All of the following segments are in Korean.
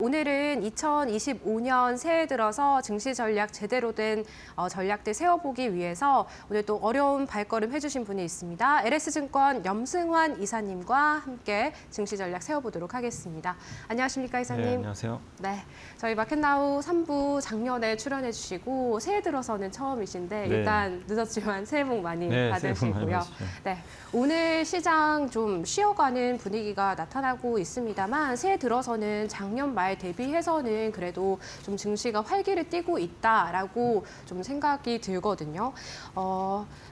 오늘은 2025년 새해 들어서 증시 전략 제대로 된 전략들 세워보기 위해서 오늘 또 어려운 발걸음 해주신 분이 있습니다. LS증권 염승환 이사님과 함께 증시 전략 세워보도록 하겠습니다. 안녕하십니까, 이사님? 네, 안녕하세요. 네, 저희 마켓나우 3부 작년에 출연해 주시고 새해 들어서는 처음이신데 네. 일단 늦었지만 새해 복 많이 네, 새해 복 많이 받으시고요. 받으시죠. 네, 오늘 시장 좀 쉬어가는 분위기가 나타나고 있습니다만 새해 들어서는 작년 말 대비해서는 그래도 좀 증시가 활기를 띠고 있다라고 좀 생각이 들거든요.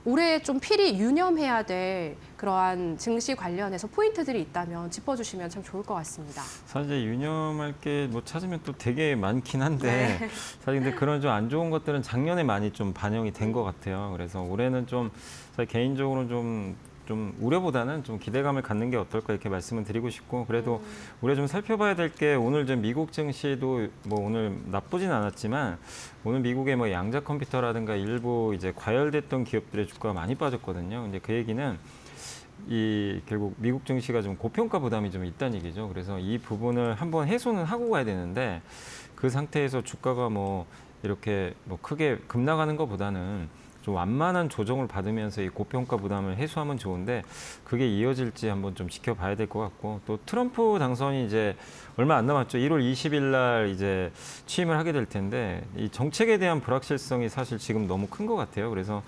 올해 좀 필히 유념해야 될 그러한 증시 관련해서 포인트들이 있다면 짚어주시면 참 좋을 것 같습니다. 사실 유념할 게 뭐 찾으면 또 되게 많긴 한데 네. 사실 근데 그런 좀 안 좋은 것들은 작년에 많이 좀 반영이 된 것 같아요. 그래서 올해는 좀 사실 개인적으로 좀 우려보다는 좀 기대감을 갖는 게 어떨까 이렇게 말씀을 드리고 싶고 그래도 우리가 좀 살펴봐야 될 게 오늘 좀 미국 증시도 뭐 오늘 나쁘진 않았지만 오늘 미국의 뭐 양자 컴퓨터라든가 일부 이제 과열됐던 기업들의 주가가 많이 빠졌거든요. 근데 그 얘기는 결국 미국 증시가 좀 고평가 부담이 좀 있다는 얘기죠. 그래서 이 부분을 한번 해소는 하고 가야 되는데 그 상태에서 주가가 뭐 이렇게 뭐 크게 급락하는 것보다는 좀 완만한 조정을 받으면서 이 고평가 부담을 해소하면 좋은데 그게 이어질지 한번 좀 지켜봐야 될 것 같고 또 트럼프 당선이 이제 얼마 안 남았죠. 1월 20일 날 이제 취임을 하게 될 텐데 이 정책에 대한 불확실성이 사실 지금 너무 큰 것 같아요. 그래서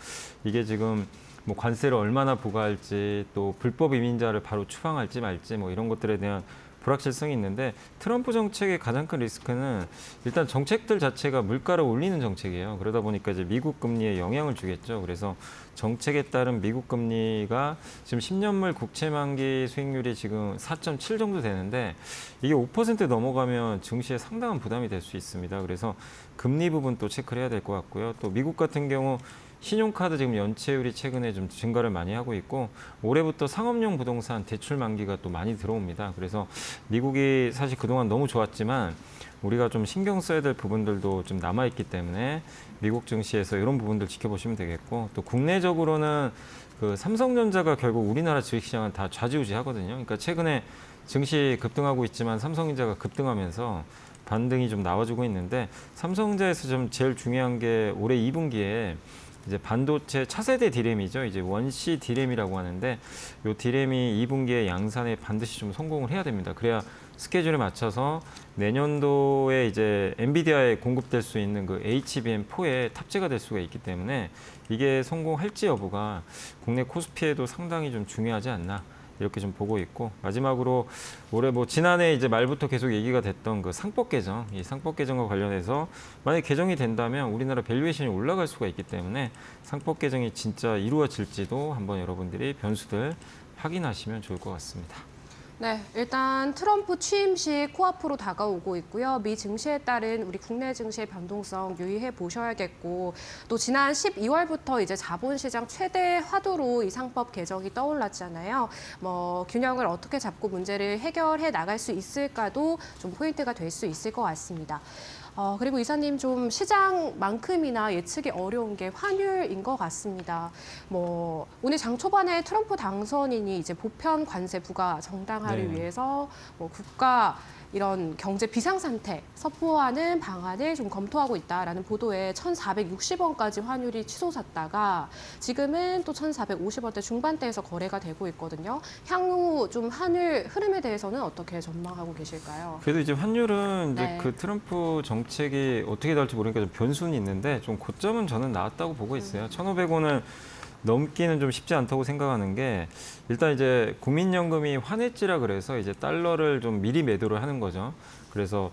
이게 지금 뭐 관세를 얼마나 부과할지 또 불법 이민자를 바로 추방할지 말지 뭐 이런 것들에 대한 불확실성이 있는데 트럼프 정책의 가장 큰 리스크는 일단 정책들 자체가 물가를 올리는 정책이에요. 그러다 보니까 이제 미국 금리에 영향을 주겠죠. 그래서 정책에 따른 미국 금리가 지금 10년물 국채 만기 수익률이 지금 4.7 정도 되는데 이게 5% 넘어가면 증시에 상당한 부담이 될 수 있습니다. 그래서 금리 부분 또 체크를 해야 될 것 같고요. 또 미국 같은 경우 신용카드 지금 연체율이 최근에 좀 증가를 많이 하고 있고 올해부터 상업용 부동산 대출 만기가 또 많이 들어옵니다. 그래서 미국이 사실 그동안 너무 좋았지만 우리가 좀 신경 써야 될 부분들도 좀 남아있기 때문에 미국 증시에서 이런 부분들 지켜보시면 되겠고 또 국내적으로는 그 삼성전자가 결국 우리나라 주식시장은 다 좌지우지하거든요. 그러니까 최근에 증시 급등하고 있지만 삼성전자가 급등하면서 반등이 좀 나와주고 있는데 삼성전자에서 좀 제일 중요한 게 올해 2분기에 이제 반도체 차세대 디램이죠. 이제 원C 디램이라고 하는데 이 디램이 2분기에 양산에 반드시 좀 성공을 해야 됩니다. 그래야 스케줄에 맞춰서 내년도에 이제 엔비디아에 공급될 수 있는 그 HBM4에 탑재가 될 수가 있기 때문에 이게 성공할지 여부가 국내 코스피에도 상당히 좀 중요하지 않나. 이렇게 좀 보고 있고 마지막으로 올해 뭐 지난해 이제 말부터 계속 얘기가 됐던 그 상법 개정, 이 상법 개정과 관련해서 만약 개정이 된다면 우리나라 밸류에이션이 올라갈 수가 있기 때문에 상법 개정이 진짜 이루어질지도 한번 여러분들이 변수들 확인하시면 좋을 것 같습니다. 네, 일단 트럼프 취임식 코앞으로 다가오고 있고요. 미 증시에 따른 우리 국내 증시의 변동성 유의해 보셔야겠고 또 지난 12월부터 이제 자본시장 최대 화두로 이 상법 개정이 떠올랐잖아요. 뭐 균형을 어떻게 잡고 문제를 해결해 나갈 수 있을까도 좀 포인트가 될 수 있을 것 같습니다. 그리고 이사님 좀 시장만큼이나 예측이 어려운 게 환율인 것 같습니다. 뭐 오늘 장 초반에 트럼프 당선인이 이제 보편 관세 부과 정당화를 위해서 뭐 국가 이런 경제 비상상태 선포하는 방안을 좀 검토하고 있다라는 보도에 1,460원까지 환율이 치솟았다가 지금은 또 1,450원대 중반대에서 거래가 되고 있거든요. 향후 좀 환율 흐름에 대해서는 어떻게 전망하고 계실까요? 그래도 이제 환율은 이제 네. 그 트럼프 정책이 어떻게 될지 모르니까 좀 변수는 있는데 좀 고점은 저는 나왔다고 보고 있어요. 1,500원을 넘기는 좀 쉽지 않다고 생각하는 게 일단 이제 국민연금이 환해지라 그래서 이제 달러를 좀 미리 매도를 하는 거죠. 그래서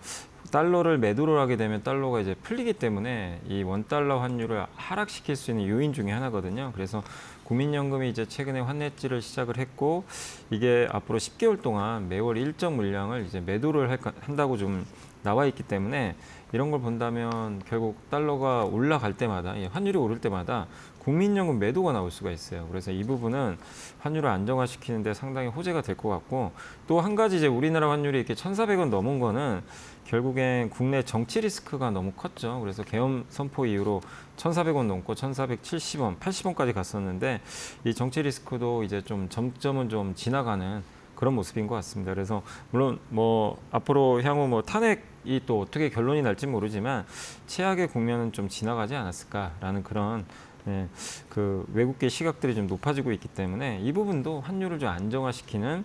달러를 매도를 하게 되면 달러가 이제 풀리기 때문에 이 원달러 환율을 하락시킬 수 있는 요인 중에 하나거든요. 그래서 국민연금이 이제 최근에 환해지를 시작을 했고 이게 앞으로 10개월 동안 매월 일정 물량을 이제 매도를 한다고 좀 나와 있기 때문에 이런 걸 본다면 결국 달러가 올라갈 때마다 환율이 오를 때마다 국민연금 매도가 나올 수가 있어요. 그래서 이 부분은 환율을 안정화시키는 데 상당히 호재가 될 것 같고 또 한 가지 이제 우리나라 환율이 이렇게 1,400원 넘은 거는 결국엔 국내 정치 리스크가 너무 컸죠. 그래서 계엄 선포 이후로 1,400원 넘고 1,470원, 80원까지 갔었는데 이 정치 리스크도 이제 좀 점점은 좀 지나가는 그런 모습인 것 같습니다. 그래서 물론 뭐 앞으로 향후 뭐 탄핵 이 또 어떻게 결론이 날지 모르지만 최악의 국면은 좀 지나가지 않았을까라는 그런 예, 그 외국계 시각들이 좀 높아지고 있기 때문에 이 부분도 환율을 좀 안정화시키는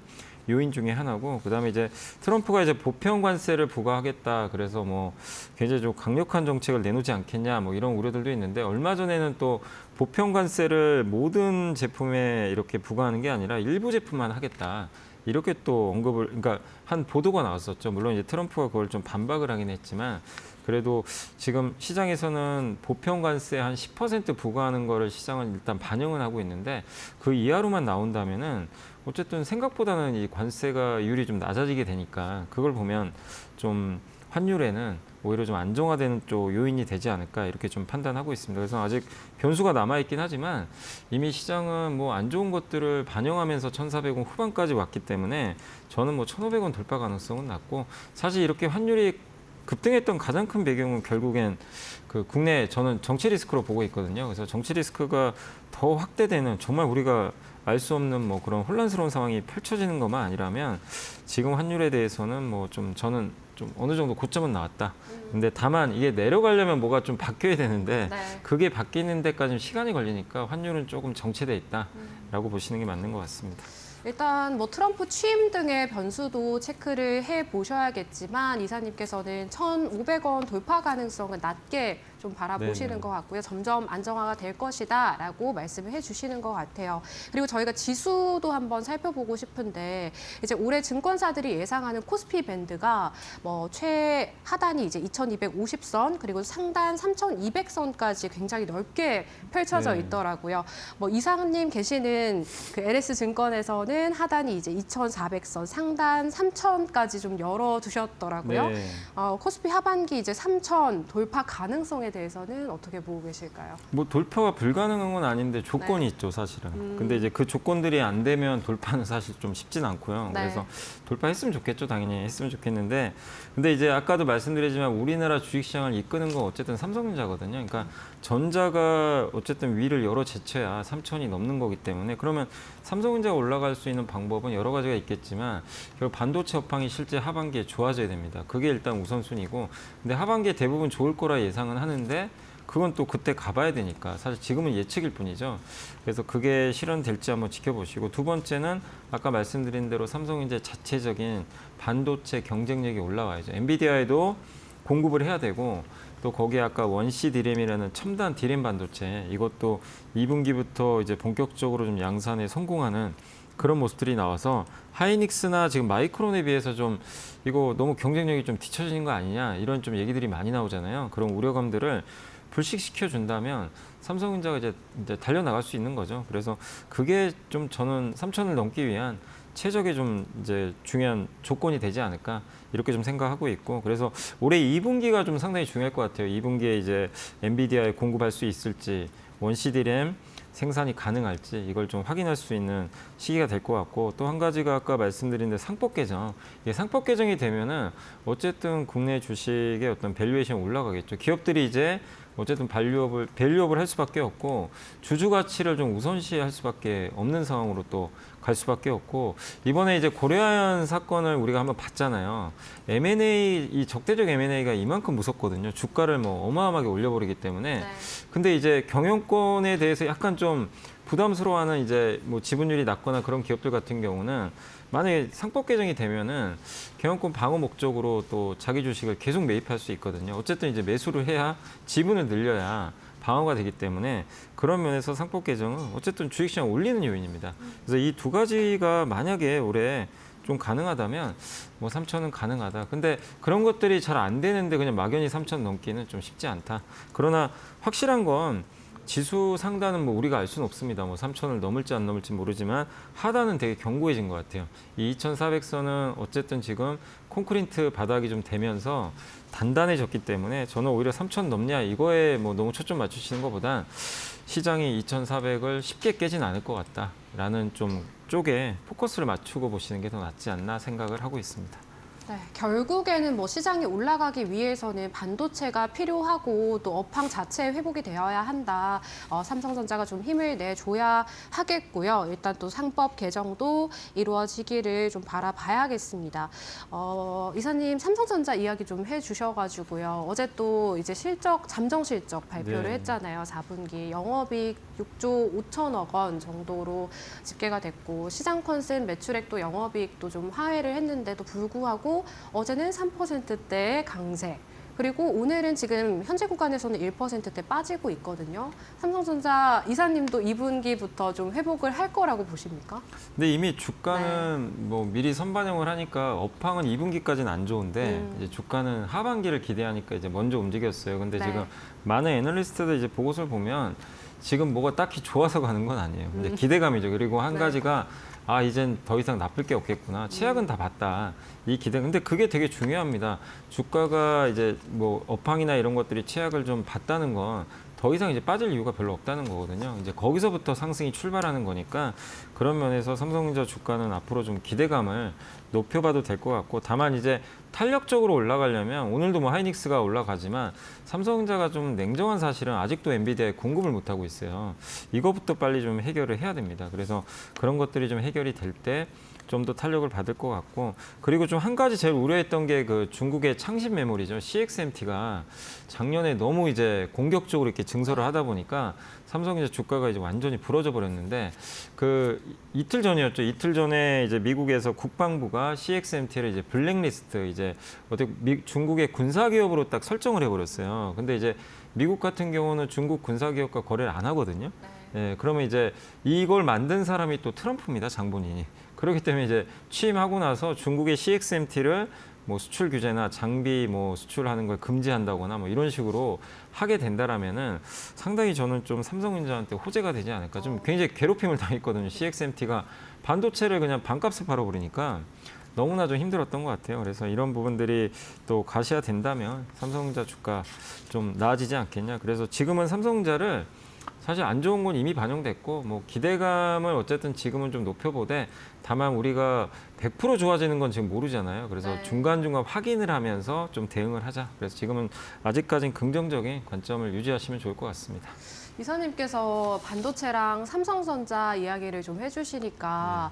요인 중에 하나고, 그다음에 이제 트럼프가 이제 보편 관세를 부과하겠다, 그래서 뭐 굉장히 좀 강력한 정책을 내놓지 않겠냐, 뭐 이런 우려들도 있는데, 얼마 전에는 또 보편 관세를 모든 제품에 이렇게 부과하는 게 아니라 일부 제품만 하겠다, 이렇게 또 언급을, 그러니까 한 보도가 나왔었죠. 물론 이제 트럼프가 그걸 좀 반박을 하긴 했지만, 그래도 지금 시장에서는 보편 관세 한 10% 부과하는 거를 시장은 일단 반영은 하고 있는데, 그 이하로만 나온다면은 어쨌든 생각보다는 이 관세가 율이 좀 낮아지게 되니까 그걸 보면 좀 환율에는 오히려 좀 안정화되는 쪽 요인이 되지 않을까, 이렇게 좀 판단하고 있습니다. 그래서 아직 변수가 남아있긴 하지만 이미 시장은 뭐 안 좋은 것들을 반영하면서 1,400원 후반까지 왔기 때문에 저는 뭐 1,500원 돌파 가능성은 낮고, 사실 이렇게 환율이 급등했던 가장 큰 배경은 결국엔 그 국내, 저는 정치 리스크로 보고 있거든요. 그래서 정치 리스크가 더 확대되는, 정말 우리가 알 수 없는 뭐 그런 혼란스러운 상황이 펼쳐지는 것만 아니라면 지금 환율에 대해서는 뭐 좀 저는 좀 어느 정도 고점은 나왔다. 근데 다만 이게 내려가려면 뭐가 좀 바뀌어야 되는데 네. 그게 바뀌는 데까지 시간이 걸리니까 환율은 조금 정체돼 있다라고 보시는 게 맞는 것 같습니다. 일단 뭐 트럼프 취임 등의 변수도 체크를 해 보셔야겠지만 이사님께서는 1,500원 돌파 가능성은 낮게 좀 바라보시는 네네. 것 같고요. 점점 안정화가 될 것이다라고 말씀을 해주시는 것 같아요. 그리고 저희가 지수도 한번 살펴보고 싶은데, 이제 올해 증권사들이 예상하는 코스피 밴드가 뭐 최하단이 이제 2,250선, 그리고 상단 3,200선까지 굉장히 넓게 펼쳐져 네. 있더라고요. 뭐 이사님 계시는 그 LS 증권에서는 하단이 이제 2,400선, 상단 3,000까지 좀 열어두셨더라고요. 네. 코스피 하반기 이제 3,000 돌파 가능성에 대해서는 어떻게 보고 계실까요? 뭐 돌파가 불가능한 건 아닌데 조건이 네. 있죠, 사실은. 근데 이제 그 조건들이 안 되면 돌파는 사실 좀 쉽진 않고요. 네. 그래서 돌파했으면 좋겠죠, 당연히 했으면 좋겠는데, 근데 이제 아까도 말씀드리지만 우리나라 주식시장을 이끄는 건 어쨌든 삼성전자거든요. 그러니까 전자가 어쨌든 위를 열어 제쳐야 3,000이 넘는 거기 때문에, 그러면 삼성전자가 올라갈 수 있는 방법은 여러 가지가 있겠지만 결국 반도체 업황이 실제 하반기에 좋아져야 됩니다. 그게 일단 우선순위고, 근데 하반기에 대부분 좋을 거라 예상은 하는데 그건 또 그때 가봐야 되니까 사실 지금은 예측일 뿐이죠. 그래서 그게 실현될지 한번 지켜보시고, 두 번째는 아까 말씀드린 대로 삼성전자 자체적인 반도체 경쟁력이 올라와야죠. 엔비디아에도 공급을 해야 되고, 또 거기에 아까 원시 디램이라는 첨단 디램 반도체, 이것도 2분기부터 이제 본격적으로 좀 양산에 성공하는 그런 모습들이 나와서 하이닉스나 지금 마이크론에 비해서 좀 이거 너무 경쟁력이 좀 뒤처지는 거 아니냐, 이런 좀 얘기들이 많이 나오잖아요. 그런 우려감들을 불식시켜 준다면 삼성전자가 이제 달려나갈 수 있는 거죠. 그래서 그게 좀 저는 3,000을 넘기 위한 최적의 좀 이제 중요한 조건이 되지 않을까, 이렇게 좀 생각하고 있고, 그래서 올해 2분기가 좀 상당히 중요할 것 같아요. 2분기에 이제 엔비디아에 공급할 수 있을지, 원시 디램 생산이 가능할지, 이걸 좀 확인할 수 있는 시기가 될 것 같고, 또 한 가지가 아까 말씀드린 데 상법 개정. 이게 상법 개정이 되면은 어쨌든 국내 주식의 어떤 밸류에이션이 올라가겠죠. 기업들이 이제 어쨌든 밸류업을 할 수밖에 없고, 주주 가치를 좀 우선시할 수밖에 없는 상황으로 또 갈 수밖에 없고, 이번에 이제 고려아연 사건을 우리가 한번 봤잖아요. M&A, 이 적대적 M&A가 이만큼 무섭거든요. 주가를 뭐 어마어마하게 올려버리기 때문에. 네. 근데 이제 경영권에 대해서 약간 좀 부담스러워하는 이제 뭐 지분율이 낮거나 그런 기업들 같은 경우는 만약에 상법 개정이 되면은 경영권 방어 목적으로 또 자기 주식을 계속 매입할 수 있거든요. 어쨌든 이제 매수를 해야 지분을 늘려야 방어가 되기 때문에, 그런 면에서 상법 개정은 어쨌든 주식시장 올리는 요인입니다. 그래서 이 두 가지가 만약에 올해 좀 가능하다면 뭐 3,000은 가능하다. 근데 그런 것들이 잘 안 되는데 그냥 막연히 3,000 넘기는 좀 쉽지 않다. 그러나 확실한 건 지수 상단은 뭐 우리가 알 수는 없습니다. 뭐 3,000을 넘을지 안 넘을지 모르지만 하단은 되게 견고해진 것 같아요. 이 2,400선은 어쨌든 지금 콘크리트 바닥이 좀 되면서 단단해졌기 때문에 저는 오히려 3,000 넘냐 이거에 뭐 너무 초점 맞추시는 것보단 시장이 2,400을 쉽게 깨진 않을 것 같다라는 좀 쪽에 포커스를 맞추고 보시는 게 더 낫지 않나 생각을 하고 있습니다. 네, 결국에는 뭐 시장이 올라가기 위해서는 반도체가 필요하고 또 업황 자체의 회복이 되어야 한다. 삼성전자가 좀 힘을 내줘야 하겠고요. 일단 또 상법 개정도 이루어지기를 좀 바라봐야겠습니다. 이사님 삼성전자 이야기 좀 해주셔가지고요. 어제 또 이제 잠정 실적 발표를 네. 했잖아요. 4분기 영업이익 6조 5천억 원 정도로 집계가 됐고 시장 컨센 매출액도 영업이익도 좀 하회를 했는데도 불구하고 어제는 3%대의 강세. 그리고 오늘은 지금 현재 구간에서는 1%대 빠지고 있거든요. 삼성전자 이사님도 2분기부터 좀 회복을 할 거라고 보십니까? 근데 이미 주가는 뭐 미리 선반영을 하니까 업황은 2분기까지는 안 좋은데 이제 주가는 하반기를 기대하니까 이제 먼저 움직였어요. 근데 네. 지금 많은 애널리스트들 이제 보고서를 보면 지금 뭐가 딱히 좋아서 가는 건 아니에요. 근데 기대감이죠. 그리고 한 네. 가지가 이젠 더 이상 나쁠 게 없겠구나. 치약은 다 봤다. 이 기대. 근데 그게 되게 중요합니다. 주가가 이제 뭐 업황이나 이런 것들이 치약을 좀 봤다는 건 더 이상 이제 빠질 이유가 별로 없다는 거거든요. 이제 거기서부터 상승이 출발하는 거니까 그런 면에서 삼성전자 주가는 앞으로 좀 기대감을 높여봐도 될 것 같고 다만 이제 탄력적으로 올라가려면 오늘도 뭐 하이닉스가 올라가지만 삼성전자가 좀 냉정한 사실은 아직도 엔비디아에 공급을 못 하고 있어요. 이거부터 빨리 좀 해결을 해야 됩니다. 그래서 그런 것들이 좀 해결이 될 때 좀 더 탄력을 받을 것 같고 그리고 좀 한 가지 제일 우려했던 게 그 중국의 창신 메모리죠. CXMT가 작년에 너무 이제 공격적으로 이렇게 증설을 하다 보니까 삼성전자 주가가 이제 완전히 부러져 버렸는데 그 이틀 전이었죠. 이틀 전에 이제 미국에서 국방부가 CXMT를 이제 블랙리스트 이제 어떻게 중국의 군사 기업으로 딱 설정을 해버렸어요. 근데 이제 미국 같은 경우는 중국 군사 기업과 거래를 안 하거든요. 예, 그러면 이제 이걸 만든 사람이 또 트럼프입니다, 장본인이. 그렇기 때문에 이제 취임하고 나서 중국의 CXMT를 뭐 수출 규제나 장비 뭐 수출하는 걸 금지한다거나 뭐 이런 식으로 하게 된다라면은 상당히 저는 좀 삼성전자한테 호재가 되지 않을까. 좀 굉장히 괴롭힘을 당했거든요. CXMT가 반도체를 그냥 반값에 팔아버리니까 너무나 좀 힘들었던 것 같아요. 그래서 이런 부분들이 또 가시화된다면 삼성전자 주가 좀 나아지지 않겠냐. 그래서 지금은 삼성전자를 사실 안 좋은 건 이미 반영됐고 뭐 기대감을 어쨌든 지금은 좀 높여보되 다만 우리가 100% 좋아지는 건 지금 모르잖아요. 그래서 네. 중간중간 확인을 하면서 좀 대응을 하자. 그래서 지금은 아직까지는 긍정적인 관점을 유지하시면 좋을 것 같습니다. 이사님께서 반도체랑 삼성전자 이야기를 좀 해주시니까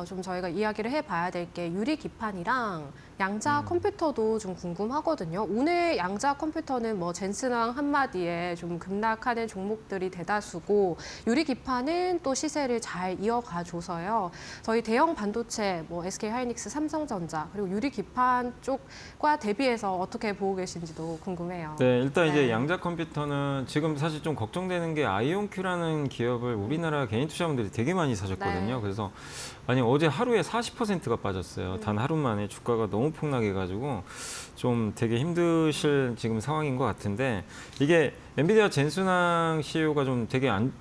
좀 저희가 이야기를 해봐야 될 게 유리 기판이랑 양자 컴퓨터도 좀 궁금하거든요. 오늘 양자 컴퓨터는 뭐 젠슨왕 한마디에 좀 급락하는 종목들이 대다수고 유리 기판은 또 시세를 잘 이어가줘서요. 저희 대형 반도체 뭐 SK 하이닉스, 삼성전자 그리고 유리 기판 쪽과 대비해서 어떻게 보고 계신지도 궁금해요. 네, 일단 이제 네. 양자 컴퓨터는 지금 사실 좀 걱정되는 게 아이온큐라는 기업을 우리나라 개인 투자분들이 되게 많이 사셨거든요. 네. 그래서 아니 어제 하루에 40%가 빠졌어요. 단 하루 만에 주가가 너무 폭락해가지고 좀 되게 힘드실 지금 상황인 것 같은데 이게 엔비디아 젠슨왕 CEO가 좀 되게 안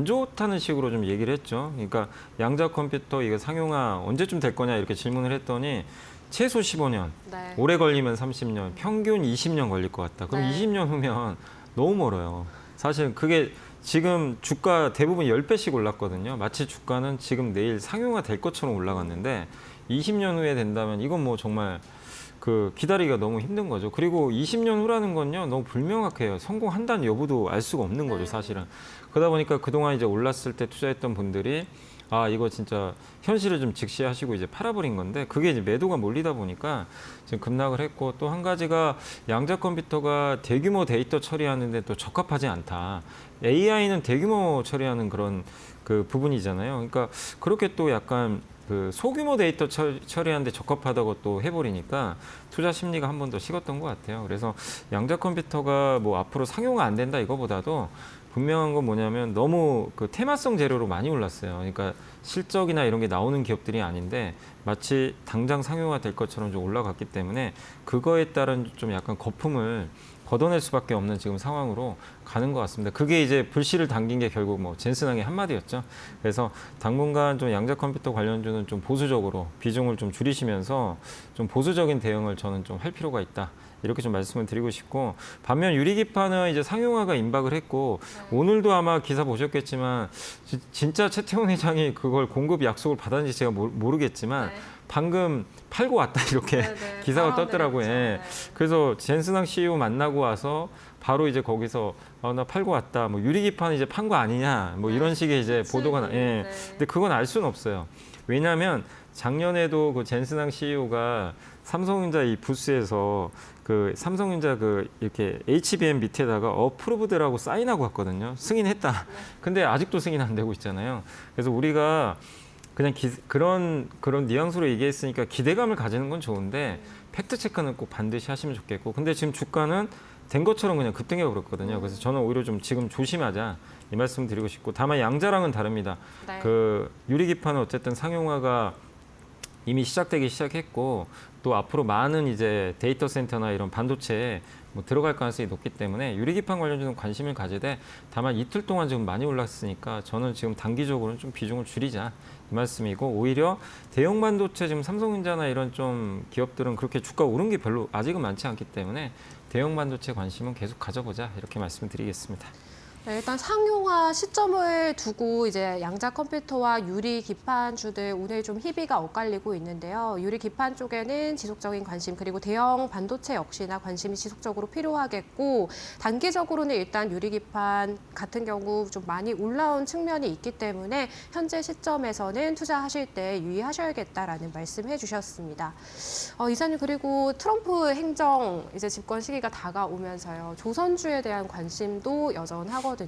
좋다는 식으로 좀 얘기를 했죠. 그러니까 양자 컴퓨터 이거 상용화 언제쯤 될 거냐 이렇게 질문을 했더니 최소 15년, 네. 오래 걸리면 30년, 평균 20년 걸릴 것 같다. 그럼 네. 20년 후면 너무 멀어요. 사실 그게 지금 주가 대부분 10배씩 올랐거든요. 마치 주가는 지금 내일 상용화 될 것처럼 올라갔는데 20년 후에 된다면 이건 뭐 정말 그 기다리기가 너무 힘든 거죠. 그리고 20년 후라는 건요 너무 불명확해요. 성공한다는 여부도 알 수가 없는 거죠, 사실은. 그러다 보니까 그동안 이제 올랐을 때 투자했던 분들이 이거 진짜 현실을 좀 직시하시고 이제 팔아버린 건데 그게 이제 매도가 몰리다 보니까 지금 급락을 했고 또 한 가지가 양자 컴퓨터가 대규모 데이터 처리하는데 또 적합하지 않다. AI는 대규모 처리하는 그런 그 부분이잖아요. 그러니까 그렇게 또 약간 그 소규모 데이터 처리하는데 적합하다고 또 해버리니까 투자 심리가 한 번 더 식었던 것 같아요. 그래서 양자 컴퓨터가 뭐 앞으로 상용화 안 된다 이거보다도 분명한 건 뭐냐면 너무 그 테마성 재료로 많이 올랐어요. 그러니까 실적이나 이런 게 나오는 기업들이 아닌데 마치 당장 상용화 될 것처럼 좀 올라갔기 때문에 그거에 따른 좀 약간 거품을 걷어낼 수밖에 없는 지금 상황으로 가는 것 같습니다. 그게 이제 불씨를 당긴 게 결국 뭐 젠슨왕의 한마디였죠. 그래서 당분간 좀 양자 컴퓨터 관련주는 좀 보수적으로 비중을 좀 줄이시면서 좀 보수적인 대응을 저는 좀 할 필요가 있다. 이렇게 좀 말씀을 드리고 싶고 반면 유리기판은 이제 상용화가 임박을 했고 오늘도 아마 기사 보셨겠지만 진짜 최태원 회장이 그걸 공급 약속을 받았는지 제가 모르겠지만 방금 팔고 왔다 이렇게 네네. 기사가 바람을 떴더라고요. 냈죠. 예. 네. 그래서 젠스낭 CEO 만나고 와서 바로 이제 거기서 나 팔고 왔다. 뭐 유리기판 이제 판 거 아니냐. 뭐 이런 식의 이제 보도가 예. 네. 근데 그건 알 수는 없어요. 왜냐하면 작년에도 그 젠스낭 CEO가 삼성전자 이 부스에서 그 삼성전자 그 이렇게 HBM 밑에다가 어프로브드라고 사인하고 왔거든요. 승인했다. 근데 아직도 승인 안 되고 있잖아요. 그래서 우리가 그냥 그런 뉘앙스로 얘기했으니까 기대감을 가지는 건 좋은데 팩트 체크는 꼭 반드시 하시면 좋겠고. 근데 지금 주가는 된 것처럼 그냥 급등해 버렸거든요. 그래서 저는 오히려 좀 지금 조심하자 이 말씀 드리고 싶고, 다만 양자랑은 다릅니다. 네. 그 유리기판은 어쨌든 상용화가 이미 시작되기 시작했고, 또 앞으로 많은 이제 데이터 센터나 이런 반도체에 뭐 들어갈 가능성이 높기 때문에 유리기판 관련주는 관심을 가지되, 다만 이틀 동안 지금 많이 올랐으니까 저는 지금 단기적으로는 좀 비중을 줄이자 이 말씀이고, 오히려 대형 반도체 지금 삼성전자나 이런 좀 기업들은 그렇게 주가 오른 게 별로 아직은 많지 않기 때문에 대형 반도체 관심은 계속 가져보자 이렇게 말씀을 드리겠습니다. 네, 일단 상용화 시점을 두고 이제 양자 컴퓨터와 유리 기판주들 오늘 좀 희비가 엇갈리고 있는데요. 유리 기판 쪽에는 지속적인 관심, 그리고 대형 반도체 역시나 관심이 지속적으로 필요하겠고, 단기적으로는 일단 유리 기판 같은 경우 좀 많이 올라온 측면이 있기 때문에 현재 시점에서는 투자하실 때 유의하셔야겠다라는 말씀해 주셨습니다. 이사님, 그리고 트럼프 행정 이제 집권 시기가 다가오면서요. 조선주에 대한 관심도 여전하거든요.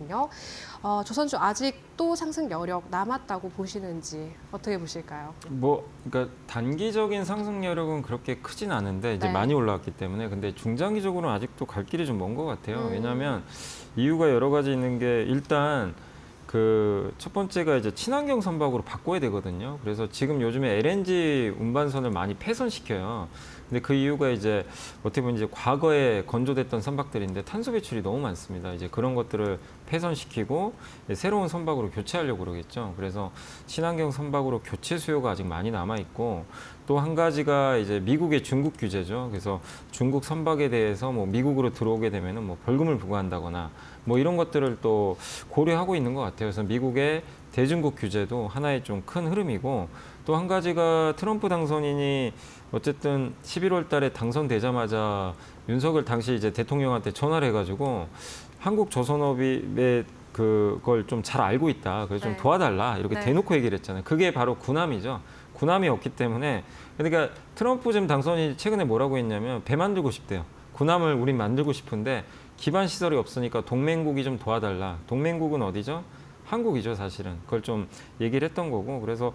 조선주 아직도 상승 여력 남았다고 보시는지 어떻게 보실까요? 뭐 그러니까 단기적인 상승 여력은 그렇게 크진 않은데 이제 네. 많이 올라왔기 때문에, 근데 중장기적으로는 아직도 갈 길이 좀 먼 것 같아요. 왜냐하면 이유가 여러 가지 있는 게, 일단 그 첫 번째가 이제 친환경 선박으로 바꿔야 되거든요. 그래서 지금 요즘에 LNG 운반선을 많이 폐선시켜요. 근데 그 이유가 이제 어떻게 보면 이제 과거에 건조됐던 선박들인데 탄소 배출이 너무 많습니다. 이제 그런 것들을 폐선시키고 새로운 선박으로 교체하려고 그러겠죠. 그래서 친환경 선박으로 교체 수요가 아직 많이 남아 있고, 또 한 가지가 이제 미국의 중국 규제죠. 그래서 중국 선박에 대해서 뭐 미국으로 들어오게 되면은 뭐 벌금을 부과한다거나 뭐 이런 것들을 또 고려하고 있는 것 같아요. 그래서 미국의 대중국 규제도 하나의 좀 큰 흐름이고, 또 한 가지가 트럼프 당선인이 어쨌든 11월 달에 당선되자마자 윤석열 당시 이제 대통령한테 전화를 해가지고 한국 조선업의 그걸 좀 잘 알고 있다. 그래서 좀 네. 도와달라. 이렇게 네. 대놓고 얘기를 했잖아요. 그게 바로 군함이죠. 군함이 없기 때문에. 그러니까 트럼프 지금 당선인이 최근에 뭐라고 했냐면 배 만들고 싶대요. 군함을 우린 만들고 싶은데 기반 시설이 없으니까 동맹국이 좀 도와달라. 동맹국은 어디죠? 한국이죠, 사실은. 그걸 좀 얘기를 했던 거고. 그래서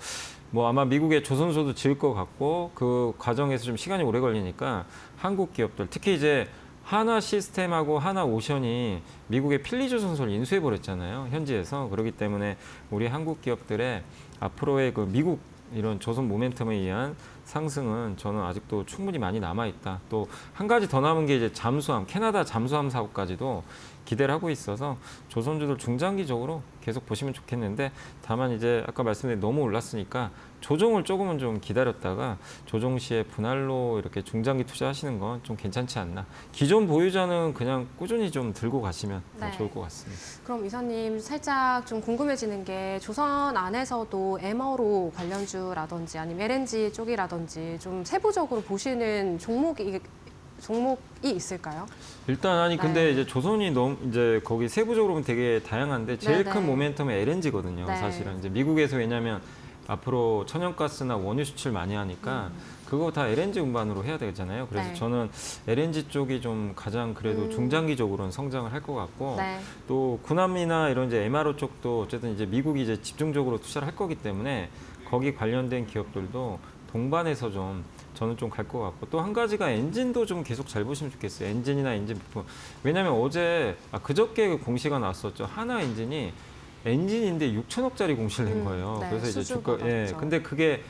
뭐 아마 미국의 조선소도 지을 것 같고, 그 과정에서 좀 시간이 오래 걸리니까 한국 기업들, 특히 이제 하나 시스템하고 하나 오션이 미국의 필리조선소를 인수해버렸잖아요, 현지에서. 그렇기 때문에 우리 한국 기업들의 앞으로의 그 미국 이런 조선 모멘텀에 의한 상승은 저는 아직도 충분히 많이 남아있다. 또 한 가지 더 남은 게 이제 잠수함, 캐나다 잠수함 사고까지도 기대를 하고 있어서 조선주들 중장기적으로 계속 보시면 좋겠는데, 다만 이제 아까 말씀드린 너무 올랐으니까 조정을 조금은 좀 기다렸다가 조정 시에 분할로 이렇게 중장기 투자하시는 건 좀 괜찮지 않나. 기존 보유자는 그냥 꾸준히 좀 들고 가시면 더 네. 좋을 것 같습니다. 그럼 이사님, 살짝 좀 궁금해지는 게, 조선 안에서도 MRO 관련주라든지 아니면 LNG 쪽이라든지 좀 세부적으로 보시는 종목이 있을까요? 일단 아니 근데 네. 이제 조선이 너무 이제 거기 세부적으로 보면 되게 다양한데 제일 네네. 큰 모멘텀은 LNG거든요. 네. 사실은 이제 미국에서, 왜냐하면 앞으로 천연가스나 원유 수출 많이 하니까 그거 다 LNG 운반으로 해야 되잖아요. 그래서 네. 저는 LNG 쪽이 좀 가장 그래도 중장기적으로는 성장을 할 것 같고, 네. 또 군함이나 이런 이제 MRO 쪽도 어쨌든 이제 미국이 이제 집중적으로 투자를 할 거기 때문에 거기 관련된 기업들도 동반해서 좀 저는 좀 갈 것 같고, 또 한 가지가 엔진도 좀 계속 잘 보시면 좋겠어요. 엔진이나 엔진 부품. 왜냐하면 어제 그저께 그 공시가 나왔었죠. 하나 엔진이 엔진인데 6천억짜리 공시를 낸 거예요. 네, 그래서 이제 수주가 주가 나왔죠. 근데 그게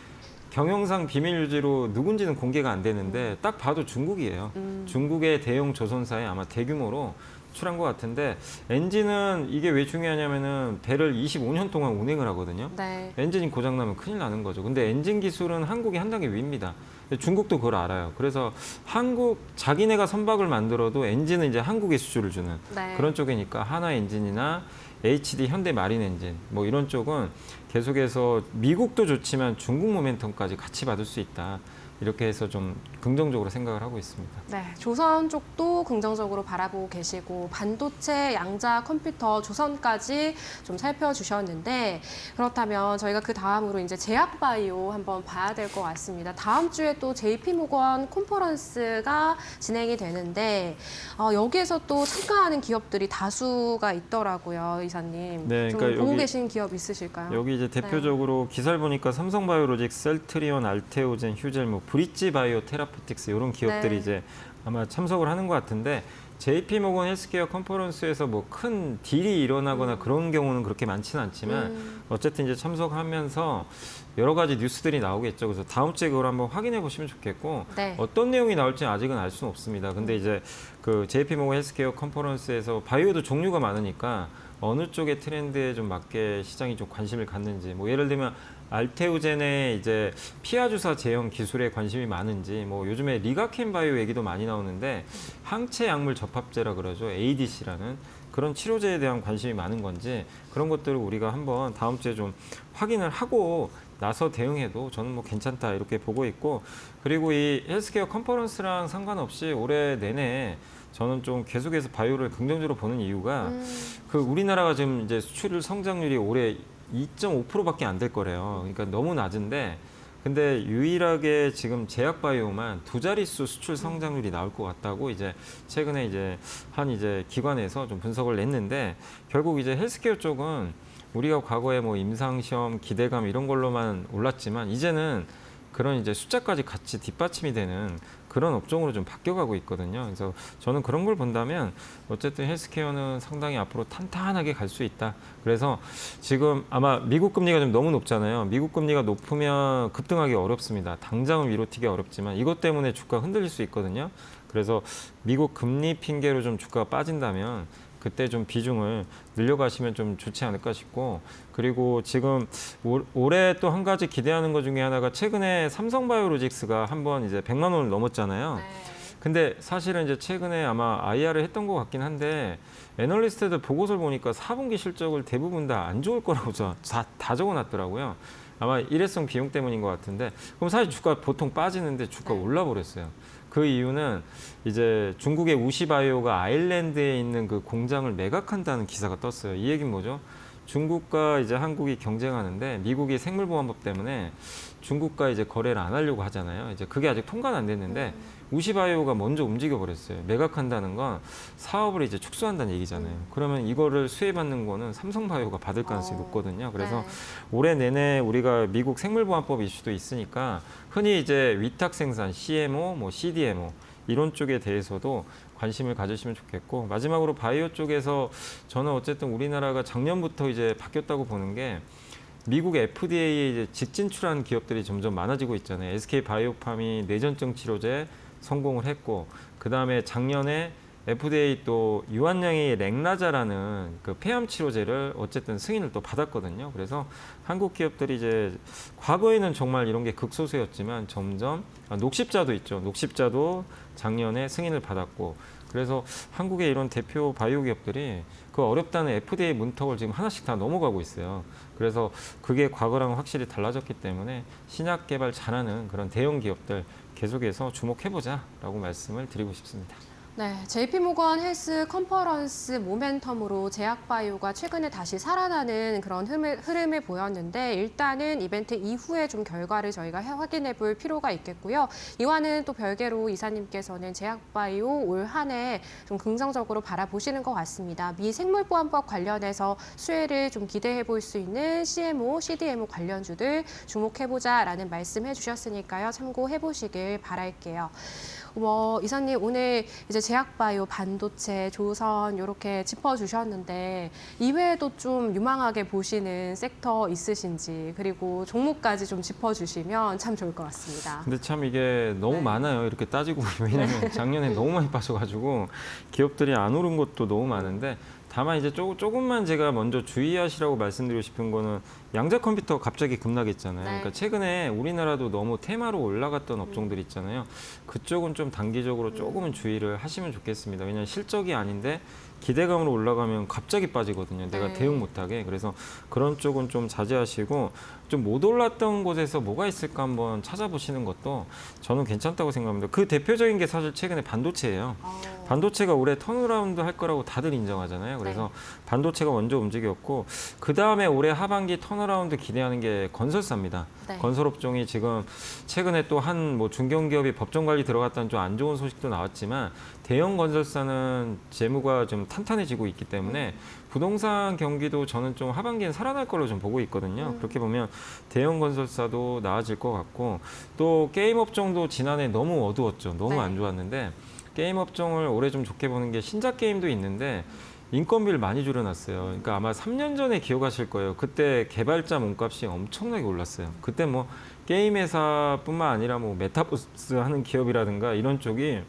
경영상 비밀 유지로 누군지는 공개가 안 되는데 딱 봐도 중국이에요. 중국의 대형 조선사에 아마 대규모로 출한 것 같은데, 엔진은 이게 왜 중요하냐면은 배를 25년 동안 운행을 하거든요. 네. 엔진이 고장나면 큰일 나는 거죠. 근데 엔진 기술은 한국이 한 단계 위입니다. 근데 중국도 그걸 알아요. 그래서 한국 자기네가 선박을 만들어도 엔진은 이제 한국에 수주를 주는 네. 그런 쪽이니까 한화 엔진이나 HD 현대 마린 엔진 뭐 이런 쪽은 계속해서 미국도 좋지만 중국 모멘텀까지 같이 받을 수 있다. 이렇게 해서 좀 긍정적으로 생각을 하고 있습니다. 네, 조선 쪽도 긍정적으로 바라보고 계시고 반도체, 양자, 컴퓨터, 조선까지 좀 살펴주셨는데 그렇다면 저희가 그 다음으로 이제 제약바이오 한번 봐야 될 것 같습니다. 다음 주에 또 JP모건 컨퍼런스가 진행이 되는데 여기에서 또 참가하는 기업들이 다수가 있더라고요, 이사님. 네, 좀 그러니까 보고 여기- 계신 기업 있으실까요? 여기 이제 대표적으로 기사를 보니까 삼성바이오로직스, 셀트리온, 알테오젠, 휴젤, 브릿지바이오, 테라포틱스 이런 기업들이 네. 이제 아마 참석을 하는 것 같은데 JP모건 헬스케어 컨퍼런스에서 뭐 큰 딜이 일어나거나 그런 경우는 그렇게 많지는 않지만 어쨌든 이제 참석하면서 여러 가지 뉴스들이 나오겠죠. 그래서 다음 주에 그걸 한번 확인해 보시면 좋겠고 네. 어떤 내용이 나올지는 아직은 알 수는 없습니다. 근데 이제 그 JP모건 헬스케어 컨퍼런스에서 바이오도 종류가 많으니까 어느 쪽의 트렌드에 좀 맞게 시장이 좀 관심을 갖는지 뭐 예를 들면 알테오젠의 이제 피하 주사 제형 기술에 관심이 많은지 뭐 요즘에 리가켄 바이오 얘기도 많이 나오는데 항체 약물 접합제라 그러죠. ADC라는 그런 치료제에 대한 관심이 많은 건지 그런 것들을 우리가 한번 다음 주에 좀 확인을 하고 나서 대응해도 저는 뭐 괜찮다 이렇게 보고 있고 그리고 이 헬스케어 컨퍼런스랑 상관없이 올해 내내 저는 좀 계속해서 바이오를 긍정적으로 보는 이유가 그 우리나라가 지금 이제 수출 성장률이 올해 2.5%밖에 안 될 거래요. 그러니까 너무 낮은데 근데 유일하게 지금 제약바이오만 두 자릿수 수출 성장률이 나올 것 같다고 이제 최근에 이제 한 이제 기관에서 좀 분석을 냈는데 결국 이제 헬스케어 쪽은 우리가 과거에 뭐 임상시험 기대감 이런 걸로만 올랐지만 이제는 그런 이제 숫자까지 같이 뒷받침이 되는 그런 업종으로 좀 바뀌어가고 있거든요. 그래서 저는 그런 걸 본다면 어쨌든 헬스케어는 상당히 앞으로 탄탄하게 갈 수 있다. 그래서 지금 아마 미국 금리가 좀 너무 높잖아요. 미국 금리가 높으면 급등하기 어렵습니다. 당장은 위로 튀기 어렵지만 이것 때문에 주가 흔들릴 수 있거든요. 그래서 미국 금리 핑계로 좀 주가가 빠진다면 그때 좀 비중을 늘려가시면 좀 좋지 않을까 싶고 그리고 지금 올해 또 한 가지 기대하는 것 중에 하나가 최근에 삼성바이오로직스가 한번 이제 100만 원을 넘었잖아요. 네. 근데 사실은 이제 최근에 아마 IR을 했던 것 같긴 한데 애널리스트들 보고서를 보니까 4분기 실적을 대부분 다 안 좋을 거라고 다 적어놨더라고요. 아마 일회성 비용 때문인 것 같은데 그럼 사실 주가 보통 빠지는데 주가 네. 올라 버렸어요. 그 이유는 이제 중국의 우시바이오가 아일랜드에 있는 그 공장을 매각한다는 기사가 떴어요. 이 얘기는 뭐죠? 중국과 이제 한국이 경쟁하는데 미국이 생물보안법 때문에 중국과 이제 거래를 안 하려고 하잖아요. 이제 그게 아직 통과는 안 됐는데 우시바이오가 먼저 움직여 버렸어요. 매각한다는 건 사업을 이제 축소한다는 얘기잖아요. 그러면 이거를 수혜받는 거는 삼성바이오가 받을 가능성이 높거든요. 그래서 네. 올해 내내 우리가 미국 생물보안법 이슈도 있으니까 흔히 이제 위탁 생산, CMO, 뭐 CDMO 이런 쪽에 대해서도 관심을 가지시면 좋겠고 마지막으로 바이오 쪽에서 저는 어쨌든 우리나라가 작년부터 이제 바뀌었다고 보는 게 미국 FDA에 이제 직진출한 기업들이 점점 많아지고 있잖아요. SK 바이오팜이 뇌전증 치료제 성공을 했고 그 다음에 작년에 FDA 또 유한양의 렉나자라는 그 폐암 치료제를 어쨌든 승인을 또 받았거든요. 그래서 한국 기업들이 이제 과거에는 정말 이런 게 극소수였지만 점점 녹십자도 있죠. 녹십자도 작년에 승인을 받았고 그래서 한국의 이런 대표 바이오 기업들이 그 어렵다는 FDA 문턱을 지금 하나씩 다 넘어가고 있어요. 그래서 그게 과거랑은 확실히 달라졌기 때문에 신약 개발 잘하는 그런 대형 기업들 계속해서 주목해보자라고 말씀을 드리고 싶습니다. 네, JP모건 헬스 컨퍼런스 모멘텀으로 제약바이오가 최근에 다시 살아나는 그런 흐름을 보였는데 일단은 이벤트 이후에 좀 결과를 저희가 확인해 볼 필요가 있겠고요. 이와는 또 별개로 이사님께서는 제약바이오 올 한 해 좀 긍정적으로 바라보시는 것 같습니다. 미 생물보안법 관련해서 수혜를 좀 기대해 볼 수 있는 CMO, CDMO 관련주들 주목해보자라는 말씀 해주셨으니까요. 참고해 보시길 바랄게요. 이사님 오늘 이제 제약바이오, 반도체, 조선 이렇게 짚어주셨는데 이외에도 좀 유망하게 보시는 섹터 있으신지 그리고 종목까지 좀 짚어주시면 참 좋을 것 같습니다. 근데 참 이게 너무 네. 많아요. 이렇게 따지고 보면. 왜냐면 작년에 너무 많이 빠져가지고 기업들이 안 오른 것도 너무 많은데 다만 이제 조금만 제가 먼저 주의하시라고 말씀드리고 싶은 거는 양자 컴퓨터 갑자기 급락했잖아요. 네. 그러니까 최근에 우리나라도 너무 테마로 올라갔던 업종들 있잖아요. 그쪽은 좀 단기적으로 조금은 주의를 하시면 좋겠습니다. 왜냐하면 실적이 아닌데 기대감으로 올라가면 갑자기 빠지거든요. 내가 네. 대응 못하게. 그래서 그런 쪽은 좀 자제하시고 좀 못 올랐던 곳에서 뭐가 있을까 한번 찾아보시는 것도 저는 괜찮다고 생각합니다. 그 대표적인 게 사실 최근에 반도체예요. 반도체가 올해 턴어라운드 할 거라고 다들 인정하잖아요. 그래서 반도체가 먼저 움직였고 그 다음에 올해 하반기 턴어라운드 기대하는 게 건설사입니다. 네. 건설업종이 지금 최근에 또 한 뭐 중견기업이 법정 관리 들어갔다는 좀 안 좋은 소식도 나왔지만 대형 건설사는 재무가 좀 탄탄해지고 있기 때문에 부동산 경기도 저는 좀 하반기엔 살아날 걸로 좀 보고 있거든요. 그렇게 보면 대형 건설사도 나아질 것 같고 또 게임 업종도 지난해 너무 어두웠죠. 너무 네. 안 좋았는데 게임 업종을 올해 좀 좋게 보는 게 신작 게임도 있는데 인건비를 많이 줄여놨어요. 그러니까 아마 3년 전에 기억하실 거예요. 그때 개발자 몸값이 엄청나게 올랐어요. 그때 뭐 게임 회사뿐만 아니라 뭐 메타버스 하는 기업이라든가 이런 쪽이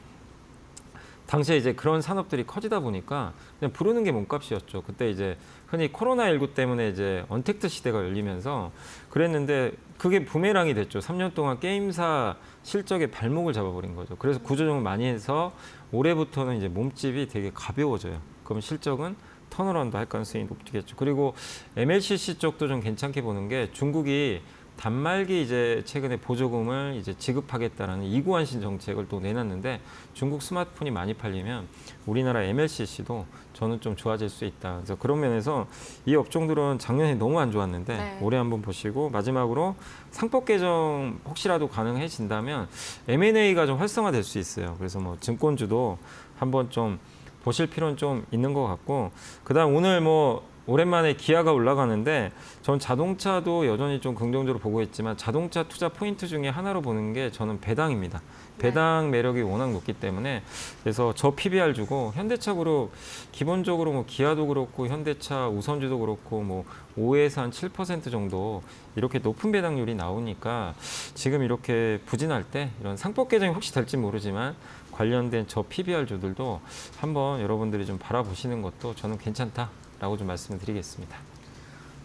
당시에 이제 그런 산업들이 커지다 보니까 그냥 부르는 게 몸값이었죠. 그때 이제 흔히 코로나19 때문에 이제 언택트 시대가 열리면서 그랬는데 그게 부메랑이 됐죠. 3년 동안 게임사 실적에 발목을 잡아버린 거죠. 그래서 구조조정을 많이 해서 올해부터는 이제 몸집이 되게 가벼워져요. 그럼 실적은 턴어라운드 할 가능성이 높겠죠. 그리고 MLCC 쪽도 좀 괜찮게 보는 게 중국이 단말기 이제 최근에 보조금을 이제 지급하겠다라는 이구환신 정책을 또 내놨는데 중국 스마트폰이 많이 팔리면 우리나라 MLCC도 저는 좀 좋아질 수 있다. 그래서 그런 면에서 이 업종들은 작년에 너무 안 좋았는데 네. 올해 한번 보시고 마지막으로 상법 개정 혹시라도 가능해진다면 M&A가 좀 활성화될 수 있어요. 그래서 뭐 증권주도 한번 좀 보실 필요는 좀 있는 것 같고 그다음 오늘 뭐 오랜만에 기아가 올라가는데 전 자동차도 여전히 좀 긍정적으로 보고 있지만 자동차 투자 포인트 중에 하나로 보는 게 저는 배당입니다. 배당 매력이 워낙 높기 때문에 그래서 저 PBR 주고 현대차그룹 기본적으로 뭐 기아도 그렇고 현대차 우선주도 그렇고 뭐 5에서 한 7% 정도 이렇게 높은 배당률이 나오니까 지금 이렇게 부진할 때 이런 상법 개정이 혹시 될지 모르지만 관련된 저 PBR 주들도 한번 여러분들이 좀 바라보시는 것도 저는 괜찮다라고 좀 말씀을 드리겠습니다.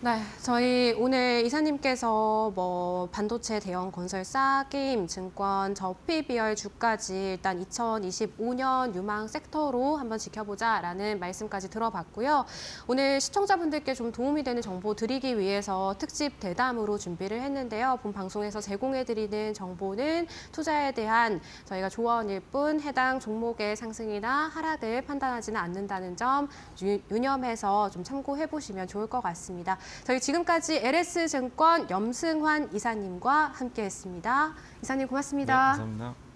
네, 저희 오늘 이사님께서 뭐 반도체 대형 건설사, 게임, 증권, 저PBR 주까지 일단 2025년 유망 섹터로 한번 지켜보자라는 말씀까지 들어봤고요. 오늘 시청자분들께 좀 도움이 되는 정보 드리기 위해서 특집 대담으로 준비를 했는데요. 본 방송에서 제공해드리는 정보는 투자에 대한 저희가 조언일 뿐 해당 종목의 상승이나 하락을 판단하지는 않는다는 점 유념해서 좀 참고해보시면 좋을 것 같습니다. 저희 지금까지 LS증권 염승환 이사님과 함께했습니다. 이사님 고맙습니다. 네, 감사합니다.